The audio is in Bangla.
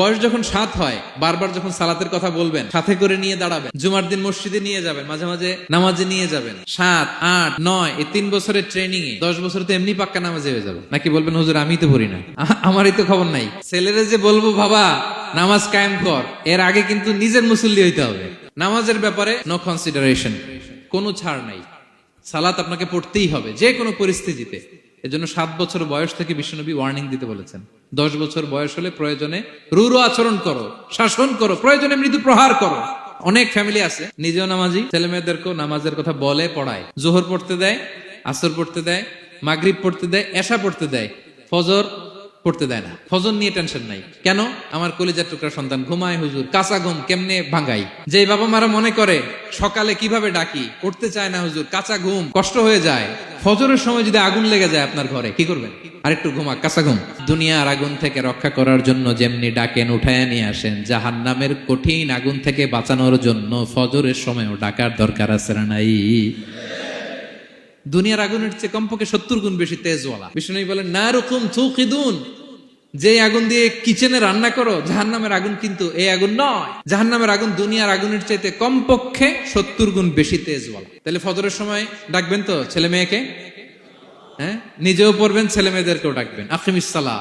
বয়স যখন 7 হয়, বারবার যখন সালাতের কথা বলবেন, সাথে করে নিয়ে দাঁড়াবেন, জুমার দিন মসজিদে নিয়ে যাবেন, মাঝে মাঝে নামাজে নিয়ে যাবেন। 7, 8, 9 এই 3 বছরের ট্রেনিং এ 10 বছর তো এমনি পাক্কা নামাজে হয়ে যাবে। নাকি বলবেন হুজুর আমি তো পড়ি না, আমারই তো খবর নাই। ছেলেরে যে বলবো বাবা নামাজ কায়েম কর, এর আগে কিন্তু নিজের মুসল্লি হইতে হবে। নামাজের ব্যাপারে নো কনসিডারেশন, কোনো ছাড় নাই। সালাত আপনাকে পড়তেই হবে যে কোনো পরিস্থিতিতে। এজন্য 7 বছর বয়স থেকে বিশ্বনবী ওয়ার্নিং দিতে বলেছেন। 10 বছর বয়স হলে প্রয়োজনে রূঢ় আচরণ করো, শাসন করো, প্রয়োজনে মৃদু প্রহার করো। অনেক ফ্যামিলি আছে নিজেও নামাজি, ছেলে মেয়েদেরকেও নামাজের কথা বলে পড়ায়। জোহর পড়তে দেয়, আসর পড়তে দেয়, মাগরিব পড়তে দেয়, এশা পড়তে দেয়, ফজর পড়তে দেয় না। ফজর নিয়ে টেনশন নাই। কেন? আমার কলিজার টুকরা সন্তান ঘুমায় হুজুর, কাঁচা ঘুম কেমনে ভাঙাই। যে বাবা মারা মনে করে সকালে কিভাবে ডাকি, উঠতে চায় না হুজুর, কাঁচা ঘুম কষ্ট হয়ে যায়। ফজরের সময় যদি আগুন লেগে যায় আপনার ঘরে, কি করবেন? আরেকটু ঘুমা, কাঁচা ঘুম। দুনিয়ার আগুন থেকে রক্ষা করার জন্য যেমনি ডাকেন, উঠায় নিয়ে আসেন, জাহান্নামের কঠিন আগুন থেকে বাঁচানোর জন্য ফজরের সময়ও ডাকার দরকার আছে না নাই? দুনিয়ার আগুনের চেয়ে কমপক্ষে 70 গুণ বেশি তেজওয়ালা। বিষ্ণু বলেন নারুকুম তুকিদুন, যে আগুন দিয়ে কিচেনে রান্না করো, জাহান্নামের আগুন কিন্তু এই আগুন নয়। জাহান্নামের আগুন দুনিয়ার আগুনের চাইতে কমপক্ষে 70 গুণ বেশি তেজওয়ালা। তাহলে ফজরের সময় ডাকবেন তো ছেলে মেয়েকে, হ্যাঁ, নিজেও পড়বেন, ছেলে মেয়েদেরকেও ডাকবেন। আকিমিস সালাহ।